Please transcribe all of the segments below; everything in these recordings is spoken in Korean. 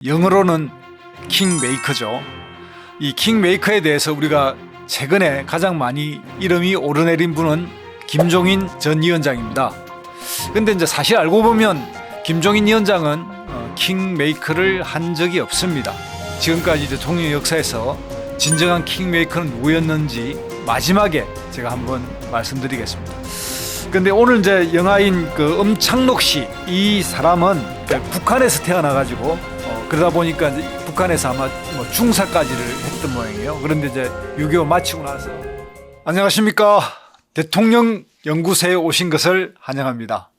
영어로는 킹메이커죠. 이 킹메이커에 대해서 우리가 최근에 가장 많이 이름이 오르내린 분은 김종인 전 위원장입니다. 근데 이제 사실 알고 보면 김종인 위원장은 킹메이커를 한 적이 없습니다. 지금까지 대통령 역사에서 진정한 킹메이커는 누구였는지 마지막에 제가 한번 말씀드리겠습니다. 근데 오늘 이제 영화인 그 엄창록 씨, 이 사람은 북한에서 태어나가지고 그러다 보니까 이제 북한에서 아마 뭐 중사까지를 했던 모양이에요. 그런데 이제 6.25 마치고 나서 안녕하십니까, 대통령 연구소에 오신 것을 환영합니다.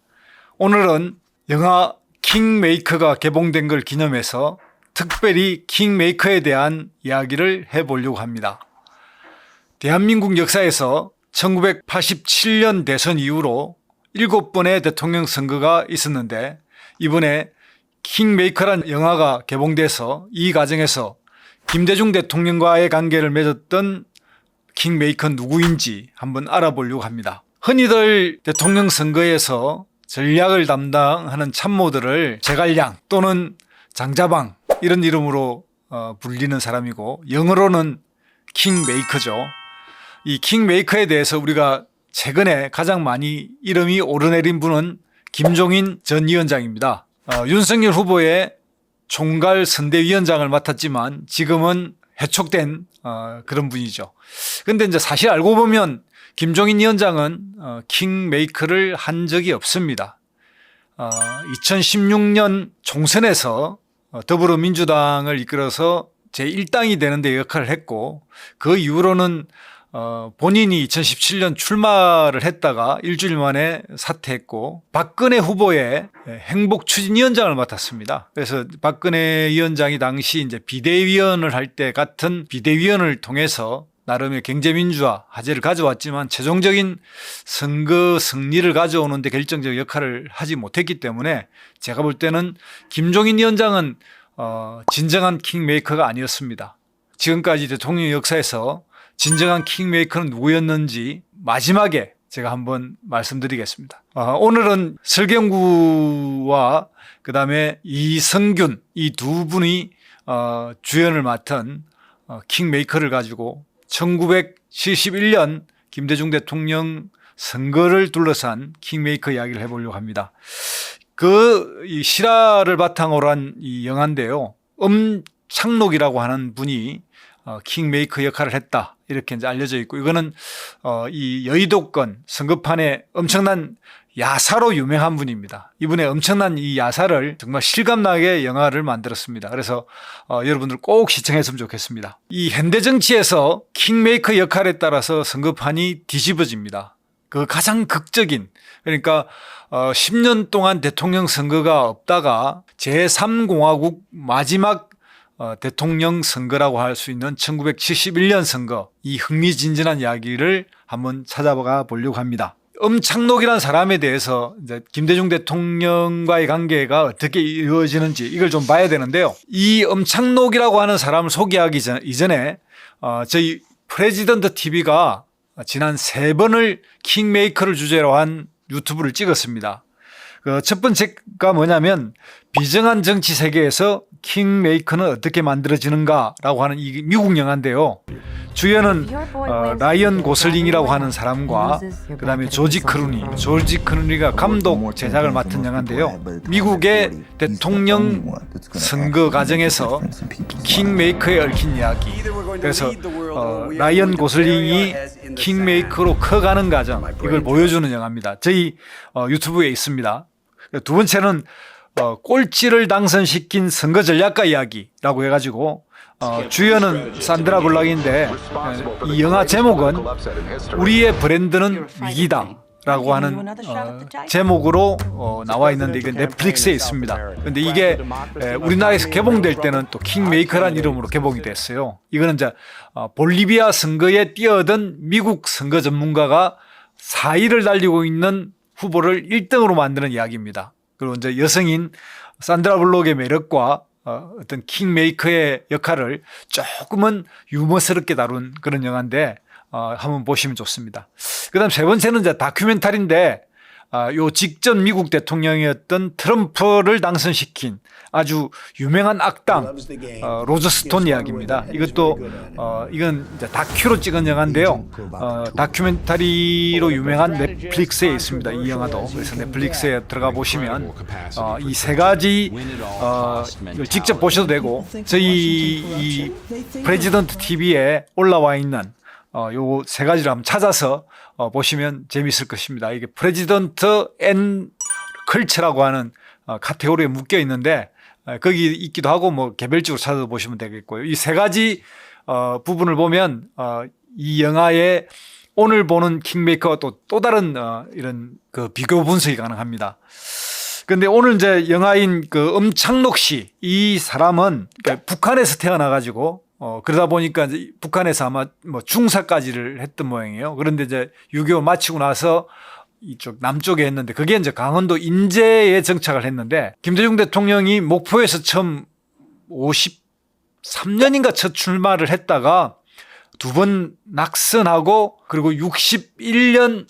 오늘은 영화 킹메이커가 개봉된 걸 기념해서 특별히 킹메이커에 대한 이야기를 해보려고 합니다. 대한민국 역사에서 1987년 대선 이후로 7번의 대통령 선거가 있었는데 이번에 킹메이커란 영화가 개봉돼서 이 과정에서 김대중 대통령과의 관계를 맺었던 킹메이커 누구인지 한번 알아보려고 합니다. 흔히들 대통령 선거에서 전략을 담당하는 참모들을 제갈량 또는 장자방 이런 이름으로 불리는 사람이고 영어로는 킹메이커죠. 이 킹메이커에 대해서 우리가 최근에 가장 많이 이름이 오르내린 분은 김종인 전 위원장입니다. 윤석열 후보의 총괄 선대위원장을 맡았지만 지금은 해촉된 그런 분이죠. 그런데 이제 사실 알고 보면 김종인 위원장은 킹메이커를 한 적이 없습니다. 2016년 총선에서 더불어민주당을 이끌어서 제1당이 되는 데 역할을 했고 그 이후로는 본인이 2017년 출마를 했다가 일주일 만에 사퇴했고 박근혜 후보의 행복추진위원장을 맡았습니다. 그래서 박근혜 위원장이 당시 이제 비대위원을 할 때 같은 비대위원을 통해서 나름의 경제민주화 화제를 가져왔지만 최종적인 선거 승리를 가져오는 데 결정적 역할을 하지 못했기 때문에 제가 볼 때는 김종인 위원장은 진정한 킹메이커가 아니었습니다. 지금까지 대통령 역사에서 진정한 킹메이커는 누구였는지 마지막에 제가 한번 말씀드리겠습니다. 오늘은 설경구와 그 다음에 이성균 이 두 분이 주연을 맡은 킹메이커를 가지고 1971년 김대중 대통령 선거를 둘러싼 킹메이커 이야기를 해보려고 합니다. 이 실화를 바탕으로 한 이 영화인데요. 엄창록이라고 하는 분이 킹메이커 역할을 했다 이렇게 이제 알려져 있고 이거는 이 여의도권 선거판에 엄청난 야사로 유명한 분입니다. 이분의 엄청난 이 야사를 정말 실감나게 영화를 만들었습니다. 그래서 여러분들 꼭 시청했으면 좋겠습니다. 이 현대 정치에서 킹메이커 역할에 따라서 선거판이 뒤집어집니다. 그 가장 극적인, 그러니까 10년 동안 대통령 선거가 없다가 제3공화국 마지막 대통령 선거라고 할 수 있는 1971년 선거, 이 흥미진진한 이야기를 한번 찾아가 보려고 합니다. 엄창록이라는 사람에 대해서 이제 김대중 대통령과의 관계가 어떻게 이루어지는지 이걸 좀 봐야 되는데요. 이 엄창록이라고 하는 사람을 소개하기 이전에 저희 프레지던트 TV가 지난 3번을 킹메이커를 주제로 한 유튜브를 찍었습니다. 첫 번째가 뭐냐면 비정한 정치 세계에서 킹메이커는 어떻게 만들어지는가라고 하는 이 미국 영화인데요. 주연은 라이언 고슬링이라고 하는 사람과 그 다음에 조지 크루니가 감독 제작을 맡은 영화인데요. 미국의 대통령 선거 과정에서 킹메이커에 얽힌 이야기. 그래서 라이언 고슬링이 킹메이커로 커가는 과정, 이걸 보여주는 영화입니다. 저희 유튜브에 있습니다. 두 번째는 꼴찌를 당선시킨 선거 전략가 이야기라고 해가지고 주연은 산드라 블락인데 이 영화 제목은 우리의 브랜드는 위기다 라고 하는 제목으로 나와 있는데 이게 넷플릭스에 있습니다. 그런데 이게 우리나라에서 개봉될 때는 또 킹메이커라는 이름으로 개봉이 됐어요. 이거는 이제 볼리비아 선거에 뛰어든 미국 선거 전문가가 4위를 달리고 있는 후보를 1등으로 만드는 이야기입니다. 그리고 이제 여성인 산드라 블록의 매력과 어떤 킹메이커의 역할을 조금은 유머스럽게 다룬 그런 영화인데 한번 보시면 좋습니다. 그 다음 세 번째는 이제 다큐멘터리인데 요 직전 미국 대통령이었던 트럼프를 당선시킨 아주 유명한 악당 로저 스톤 이야기입니다. 이것도 이건 이제 다큐로 찍은 영화인데요. 다큐멘터리로 유명한 넷플릭스에 있습니다. 이 영화도. 그래서 넷플릭스에 들어가 보시면 이 세 가지 직접 보셔도 되고, 저희 이 프레지던트 TV에 올라와 있는 요 세 가지를 한번 찾아서 보시면 재미있을 것입니다. 이게 프레지던트 앤 컬처라고 하는 카테고리에 묶여 있는데, 거기 있기도 하고 뭐 개별적으로 찾아보시면 되겠고요. 이 세 가지 부분을 보면 이 영화의 오늘 보는 킹메이커와 또 다른 이런 그 비교 분석이 가능합니다. 근데 오늘 이제 영화인 그 엄창록 씨, 이 사람은 그러니까 북한에서 태어나가지고 그러다 보니까 이제 북한에서 아마 뭐 중사까지를 했던 모양이에요. 그런데 이제 6.25 마치고 나서 이쪽 남쪽에 했는데, 그게 이제 강원도 인제에 정착을 했는데, 김대중 대통령이 목포에서 처음 53년인가 첫 출마를 했다가 두 번 낙선하고, 그리고 61년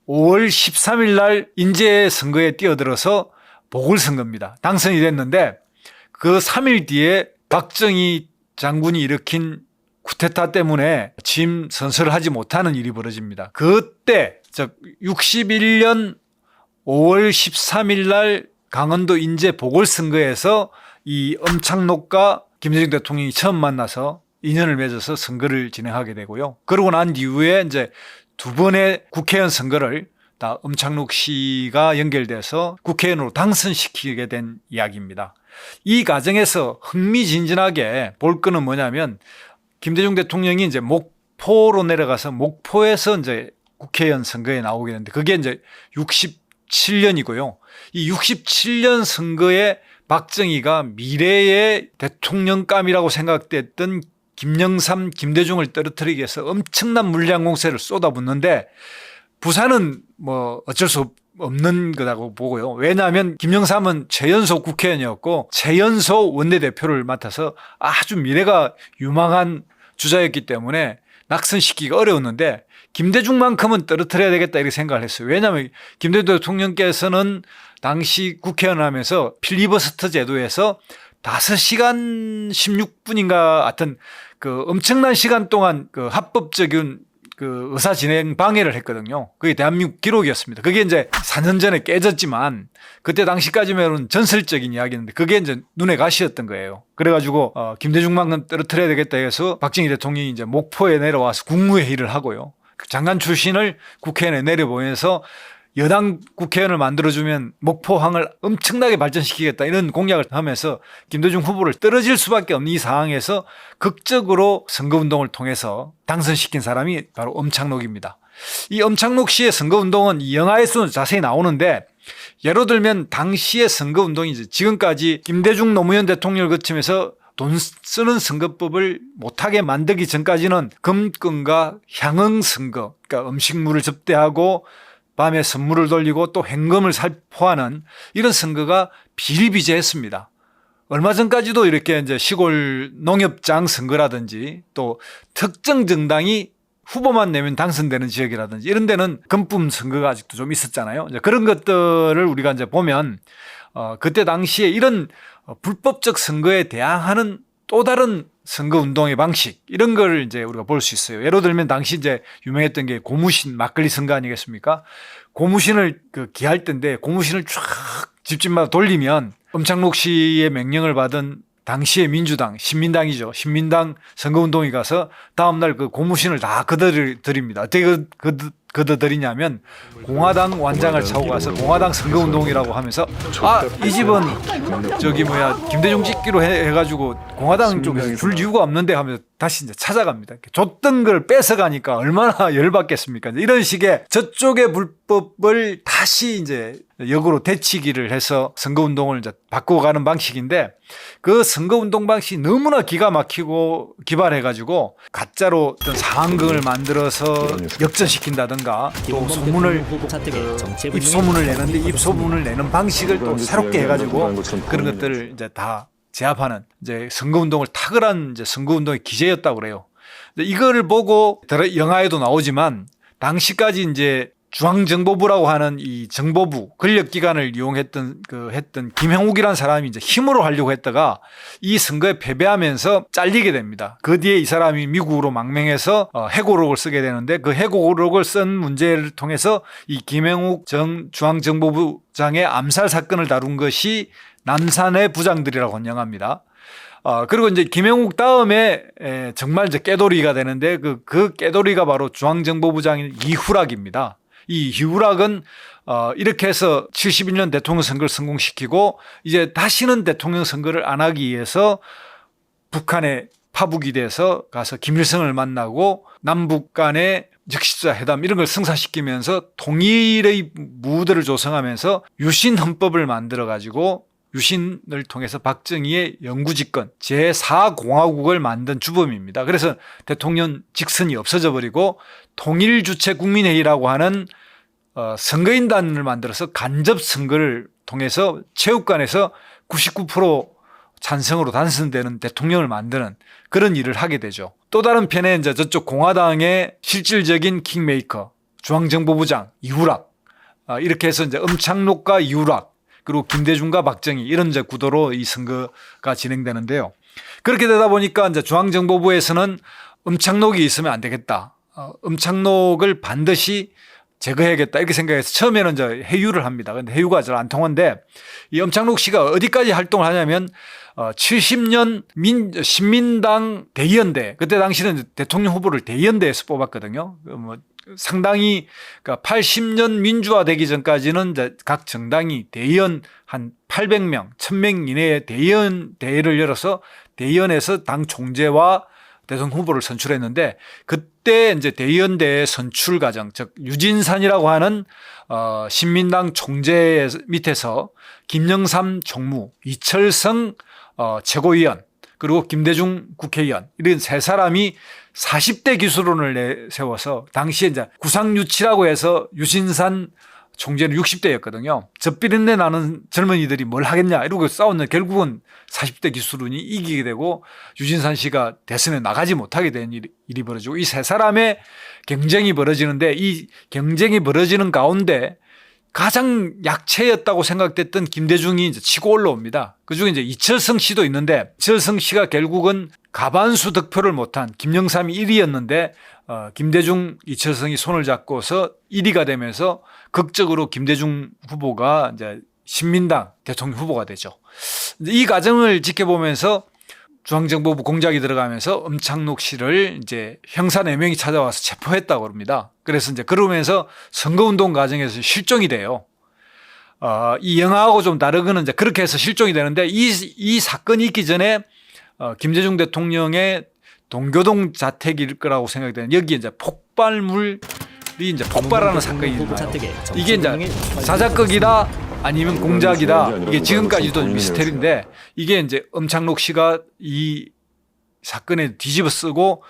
5월 13일 날 인제 선거에 뛰어들어서 보궐선거입니다. 당선이 됐는데, 그 3일 뒤에 박정희 장군이 일으킨 쿠데타 때문에 취임 선서를 하지 못하는 일이 벌어집니다. 그때 즉 61년 5월 13일 날 강원도 인제 보궐선거에서 이 엄창록과 김대중 대통령이 처음 만나서 인연을 맺어서 선거를 진행하게 되고요. 그러고 난 이후에 이제 두 번의 국회의원 선거를 다 엄창록 씨가 연결돼서 국회의원으로 당선시키게 된 이야기입니다. 이 과정에서 흥미진진하게 볼 거는 뭐냐면, 김대중 대통령이 이제 목포로 내려가서 목포에서 이제 국회의원 선거에 나오게 되는데, 그게 이제 67년이고요. 이 67년 선거에 박정희가 미래의 대통령감이라고 생각됐던 김영삼, 김대중을 떨어뜨리기 위해서 엄청난 물량 공세를 쏟아붓는데, 부산은 뭐 어쩔 수 없는 거라고 보고요. 왜냐하면 김영삼은 최연소 국회의원이었고 최연소 원내대표를 맡아서 아주 미래가 유망한 주자였기 때문에 낙선시키기가 어려웠는데, 김대중만큼은 떨어뜨려야 되겠다 이렇게 생각을 했어요. 왜냐하면 김대중 대통령께서는 당시 국회의원을 하면서 필리버스터 제도에서 5시간 16분인가 하여튼 그 엄청난 시간 동안 그 합법적인 그 의사 진행 방해를 했거든요. 그게 대한민국 기록이었습니다. 그게 이제 4년 전에 깨졌지만 그때 당시까지면 전설적인 이야기였는데, 그게 이제 눈에 가시였던 거예요. 그래가지고 김대중만큼 떨어뜨려야 되겠다 해서 박정희 대통령이 이제 목포에 내려와서 국무회의를 하고요. 그 장관 출신을 국회의원에 내려보내서 여당 국회의원을 만들어주면 목포항을 엄청나게 발전시키겠다 이런 공약을 하면서 김대중 후보를 떨어질 수밖에 없는 이 상황에서 극적으로 선거운동을 통해서 당선시킨 사람이 바로 엄창록입니다. 이 엄창록 씨의 선거운동은 이 영화에서는 자세히 나오는데, 예로 들면 당시의 선거운동이 이제 지금까지 김대중 노무현 대통령을 거치면서 돈 쓰는 선거법을 못하게 만들기 전까지는 금권과 향응선거, 그러니까 음식물을 접대하고 밤에 선물을 돌리고 또 현금을 살포하는 이런 선거가 비일비재했습니다. 얼마 전까지도 이렇게 이제 시골 농협장 선거라든지 또 특정 정당이 후보만 내면 당선되는 지역이라든지 이런 데는 금품 선거가 아직도 좀 있었잖아요. 이제 그런 것들을 우리가 이제 보면 그때 당시에 이런 불법적 선거에 대항하는 또 다른 선거 운동의 방식, 이런 걸 이제 우리가 볼 수 있어요. 예를 들면 당시 이제 유명했던 게 고무신 막걸리 선거 아니겠습니까? 고무신을 기할 때인데 고무신을 쫙 집집마다 돌리면 엄창록 씨의 명령을 받은 당시의 민주당, 신민당이죠. 신민당 선거운동에 가서 다음날 그 고무신을 다 걷어들입니다. 어떻게 걷어들이냐면 공화당 완장을 차고 가서 공화당 선거운동이라고 하면서 이 집은 김대중 찍기로 해가지고 공화당 쪽에서 줄 이유가 없는데 하면서 다시 이제 찾아갑니다. 줬던 걸 뺏어가니까 얼마나 열받겠습니까? 이런 식의 저쪽의 불법을 다시 이제 역으로 되치기를 해서 선거운동을 이제 바꿔가는 방식인데, 그 선거운동 방식이 너무나 기가 막히고 기발해가지고 가짜로 어떤 상황극을 만들어서 역전시킨다든가, 또 소문을 입소문을 내는데 입소문을 내는 방식을 또 새롭게 해가지고 그런 것들을 이제 다 제압하는 이제 선거운동을 탁월한 이제 선거운동의 기제였다고 그래요. 이거를 보고 영화에도 나오지만 당시까지 이제 중앙정보부라고 하는 이 정보부 권력기관을 이용했던 했던 김형욱이라는 사람이 이제 힘으로 하려고 했다가 이 선거에 패배하면서 잘리게 됩니다. 그 뒤에 이 사람이 미국으로 망명해서 해고록을 쓰게 되는데 그 해고록을 쓴 문제를 통해서 이 김형욱 전 중앙정보부장의 암살 사건을 다룬 것이 남산의 부장들이라고 혼용합니다. 그리고 이제 김영욱 다음에 정말 이제 깨돌이가 되는데 그 깨돌이가 바로 중앙정보부장인 이후락입니다. 이 이후락은 이렇게 해서 71년 대통령 선거를 성공시키고 이제 다시는 대통령 선거를 안 하기 위해서 북한에 파북이 돼서 가서 김일성을 만나고 남북 간의 적시자 회담 이런 걸 성사시키면서 통일의 무드를 조성하면서 유신 헌법을 만들어 가지고 유신을 통해서 박정희의 영구집권 제4공화국을 만든 주범입니다. 그래서 대통령 직선이 없어져 버리고 통일주체국민회의라고 하는 선거인단을 만들어서 간접 선거를 통해서 체육관에서 99% 찬성으로 당선되는 대통령을 만드는 그런 일을 하게 되죠. 또 다른 편에 이제 저쪽 공화당의 실질적인 킹메이커 중앙정보부장 이후락 이렇게 해서 이제 엄창록과 이후락 그리고 김대중과 박정희 이런 이제 구도로 이 선거가 진행되는데요. 그렇게 되다 보니까 이제 중앙정보부에서는 엄창록이 있으면 안 되겠다. 엄창록을 반드시 제거해야겠다 이렇게 생각해서 처음에는 이제 회유를 합니다. 근데 회유가 잘 안 통한데 이 엄창록 씨가 어디까지 활동을 하냐면 70년 신민당 대의원대 그때 당시는 대통령 후보를 대의원대에서 뽑았거든요. 뭐 상당히 그러니까 80년 민주화 되기 전까지는 이제 각 정당이 대의원 한 800명, 1000명 이내의 대의원 대회를 열어서 대의원에서 당 총재와 대통령 후보를 선출했는데 그때 이제 대의원 대회 선출 과정, 즉 유진산이라고 하는 신민당 총재 밑에서 김영삼 총무, 이철성 최고위원 그리고 김대중 국회의원 이런 세 사람이 40대 기수론을 내세워서 당시에 이제 구상유치라고 해서 유진산 총재는 60대였거든요. 젖비린내 나는 젊은이들이 뭘 하겠냐 이러고 싸웠는데 결국은 40대 기수론이 이기게 되고 유진산 씨가 대선에 나가지 못하게 된 일이 벌어지고 이 세 사람의 경쟁이 벌어지는데 이 경쟁이 벌어지는 가운데 가장 약체였다고 생각됐던 김대중이 이제 치고 올라옵니다. 그중에 이제 이철성 씨도 있는데 이철성 씨가 결국은 가반수 득표를 못한 김영삼이 1위였는데 김대중, 이철성이 손을 잡고서 1위가 되면서 극적으로 김대중 후보가 이제 신민당 대통령 후보가 되죠. 이 과정을 지켜보면서 중앙정보부 공작이 들어가면서 엄창록 씨를 이제 형사 4명이 찾아와서 체포했다고 합니다. 그래서 이제 그러면서 선거운동 과정에서 실종이 돼요. 이 영화하고 좀 다르거는 이제 그렇게 해서 실종이 되는데 이 사건이 있기 전에 김대중 대통령의 동교동 자택일 거라고 생각이 되는 여기에 이제 폭발물이 이제 폭발하는 사건이 일어나요. 이게 이제 자작극이다 아니면 공작이다. 이게 지금까지도 미스터리인데 이게 이제 엄창록 씨가 이 사건에 뒤집어 쓰고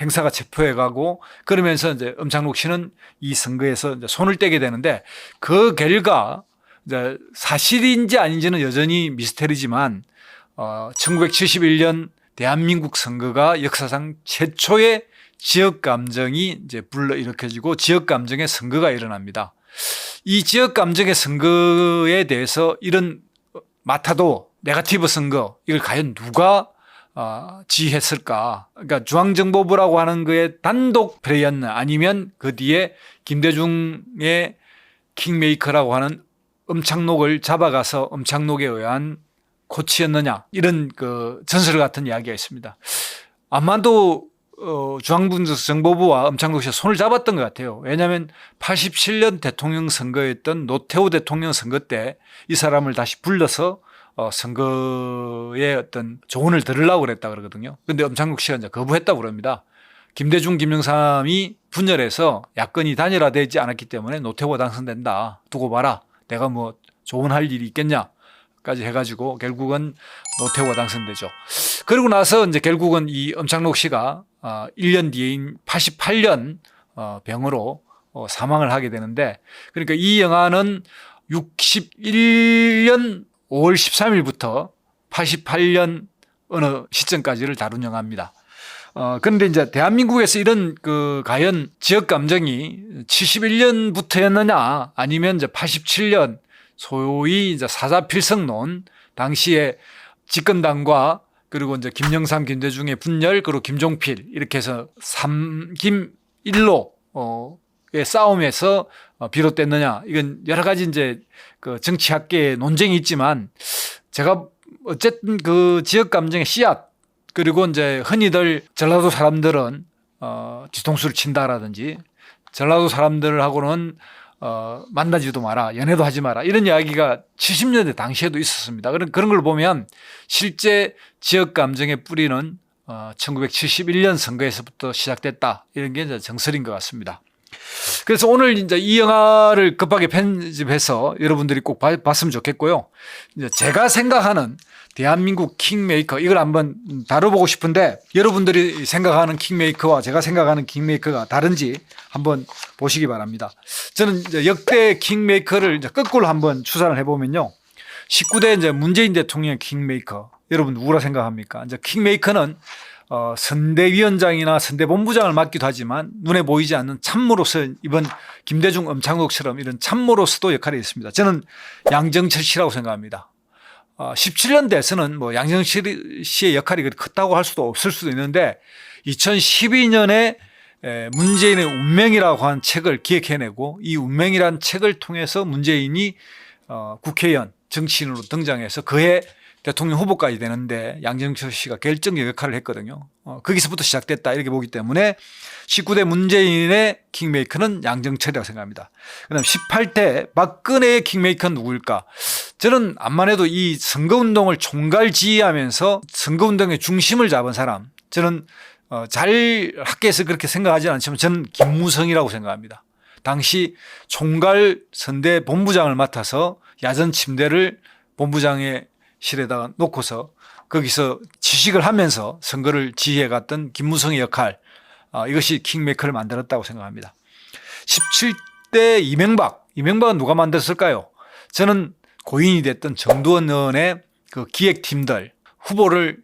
행사가 체포해 가고 그러면서 이제 엄창록 씨는 이 선거에서 이제 손을 떼게 되는데 그 결과 이제 사실인지 아닌지는 여전히 미스터리지만 1971년 대한민국 선거가 역사상 최초의 지역 감정이 이제 불러일으켜지고 지역 감정의 선거가 일어납니다. 이 지역 감정의 선거에 대해서 이런 마타도 네거티브 선거 이걸 과연 누가 지휘했을까? 그러니까 중앙정보부라고 하는 거에 단독 플레이였나 아니면 그 뒤에 김대중의 킹메이커라고 하는 엄창록을 잡아가서 엄창록에 의한 코치였느냐 이런 그 전설 같은 이야기가 있습니다. 아마도 중앙정보부와 엄창록 씨가 손을 잡았던 것 같아요. 왜냐하면 87년 대통령 선거였던 노태우 대통령 선거 때 이 사람을 다시 불러서 선거에 어떤 조언을 들으려고 그랬다 그러거든요. 그런데 엄창록 씨가 이제 거부했다고 그럽니다. 김대중, 김영삼이 분열해서 야권이 단일화되지 않았기 때문에 노태우가 당선된다. 두고 봐라. 내가 뭐 조언할 일이 있겠냐. 까지 해가지고 결국은 노태우가 당선되죠. 그리고 나서 이제 결국은 이 엄창록 씨가 1년 뒤인 88년 병으로 사망을 하게 되는데 그러니까 이 영화는 61년 5월 13일부터 88년 어느 시점까지를 다룬 영화입니다. 그런데 이제 대한민국에서 이런 과연 지역 감정이 71년부터였느냐 아니면 이제 87년 소위 이제 사자필성론 당시에 집권당과 그리고 이제 김영삼, 김대중의 분열 그리고 김종필 이렇게 해서 삼김 일로의 싸움에서 비롯됐느냐 이건 여러 가지 이제 그 정치학계의 논쟁이 있지만 제가 어쨌든 그 지역 감정의 씨앗 그리고 이제 흔히들 전라도 사람들은 뒤통수를 친다라든지 전라도 사람들하고는 만나지도 마라, 연애도 하지 마라 이런 이야기가 70년대 당시에도 있었습니다. 그런 걸 보면 실제 지역 감정의 뿌리는 1971년 선거에서부터 시작됐다 이런 게 이제 정설인 것 같습니다. 그래서 오늘 이제 이 영화를 급하게 편집해서 여러분들이 꼭 봤으면 좋겠고요. 이제 제가 생각하는 대한민국 킹메이커 이걸 한번 다뤄보고 싶은데 여러분들이 생각하는 킹메이커와 제가 생각하는 킹메이커가 다른지 한번 보시기 바랍니다. 저는 이제 역대 킹메이커를 이제 거꾸로 한번 추산을 해보면요. 19대 이제 문재인 대통령의 킹메이커 여러분 누구라 생각합니까? 이제 킹메이커는 선대위원장이나 선대본부장을 맡기도 하지만 눈에 보이지 않는 참모로서 이번 김대중, 엄창록처럼 이런 참모로서도 역할이 있습니다. 저는 양정철 씨라고 생각합니다. 17년대에서는 뭐 양정철 씨의 역할이 그렇게 컸다고 할 수도 없을 수도 있는데 2012년에 문재인의 운명이라고 하는 책을 기획해내고 이 운명이라는 책을 통해서 문재인이 국회의원 정치인으로 등장해서 그해 대통령 후보까지 되는데 양정철 씨가 결정적 역할을 했거든요. 거기서부터 시작됐다 이렇게 보기 때문에 19대 문재인의 킹메이커는 양정철이라고 생각합니다. 그다음 18대 박근혜의 킹메이커는 누구일까? 저는 암만 해도 이 선거운동을 총괄지휘하면서 선거운동의 중심을 잡은 사람 저는 잘 학계에서 그렇게 생각하지 않지만 저는 김무성이라고 생각합니다. 당시 총괄 선대 본부장을 맡아서 야전 침대를 본부장의 실에다가 놓고서 거기서 지식을 하면서 선거를 지휘해 갔던 김무성의 역할 이것이 킹메이커를 만들었다고 생각합니다. 17대 이명박은 누가 만들었을까요? 저는 고인이 됐던 정두원 의원의 그 기획팀들 후보를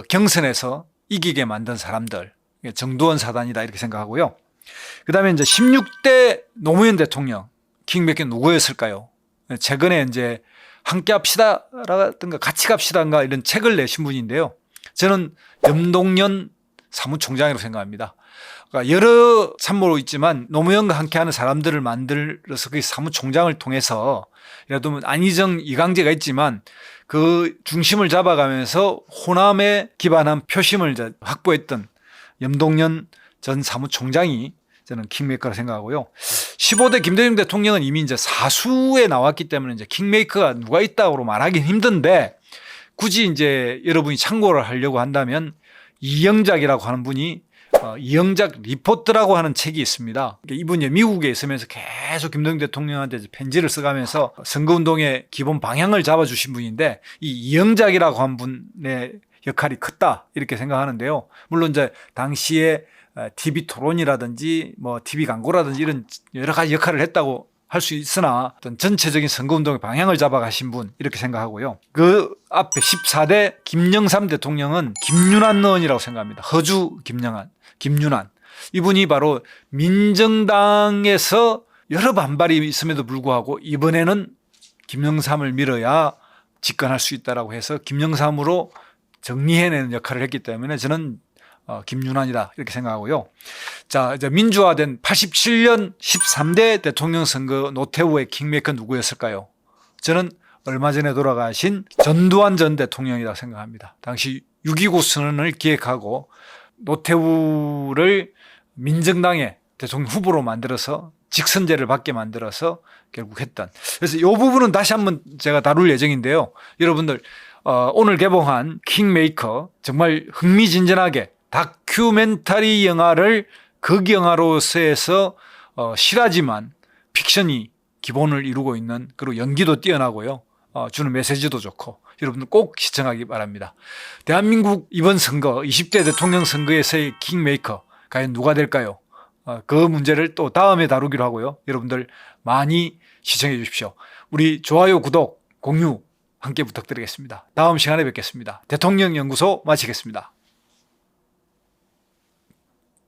경선에서 이기게 만든 사람들 정두원 사단이다 이렇게 생각하고요. 그 다음에 이제 16대 노무현 대통령 킹메이커 누구였을까요? 최근에 이제 함께 합시다라든가 같이 갑시다인가 이런 책을 내신 분인데요. 저는 염동연 사무총장이라고 생각합니다. 그러니까 여러 참모로 있지만 노무현과 함께하는 사람들을 만들어서 그 사무총장을 통해서 예를 들면 안희정, 이강재가 있지만 그 중심을 잡아가면서 호남에 기반한 표심을 이제 확보했던 염동연 전 사무총장이 저는 킹메이커라 생각하고요. 15대 김대중 대통령은 이미 이제 사수에 나왔기 때문에 이제 킹메이커가 누가 있다고 말하기는 힘든데 굳이 이제 여러분이 참고를 하려고 한다면 이영작이라고 하는 분이 이영작 리포트라고 하는 책이 있습니다. 이분이 미국에 있으면서 계속 김대중 대통령한테 편지를 써가면서 선거운동의 기본 방향을 잡아주신 분인데 이 이영작이라고 한 분의 역할이 컸다 이렇게 생각하는데요. 물론 이제 당시에 TV 토론이라든지 뭐 TV 광고라든지 이런 여러 가지 역할을 했다고 할 수 있으나 어떤 전체적인 선거운동의 방향을 잡아가신 분 이렇게 생각하고요. 그 앞에 14대 김영삼 대통령은 김윤환 의원이라고 생각합니다. 허주 김윤환 이분이 바로 민정당에서 여러 반발이 있음에도 불구하고 이번에는 김영삼을 밀어야 집권할 수 있다라고 해서 김영삼으로 정리해내는 역할을 했기 때문에 저는 김윤환이다 이렇게 생각하고요. 자, 이제 민주화된 87년 13대 대통령 선거 노태우의 킹메이커 누구였을까요? 저는 얼마 전에 돌아가신 전두환 전 대통령이라고 생각합니다. 당시 6.29 선언을 기획하고 노태우를 민정당의 대통령 후보로 만들어서 직선제를 받게 만들어서 결국 했던. 그래서 이 부분은 다시 한번 제가 다룰 예정인데요. 여러분들 오늘 개봉한 킹메이커 정말 흥미진진하게 다큐멘터리 영화를 극영화로서 해서 실화지만 픽션이 기본을 이루고 있는 그리고 연기도 뛰어나고요. 주는 메시지도 좋고 여러분들 꼭 시청하기 바랍니다. 대한민국 이번 선거 20대 대통령 선거에서의 킹메이커 과연 누가 될까요? 그 문제를 또 다음에 다루기로 하고요. 여러분들 많이 시청해 주십시오. 우리 좋아요, 구독, 공유 함께 부탁드리겠습니다. 다음 시간에 뵙겠습니다. 대통령 연구소 마치겠습니다.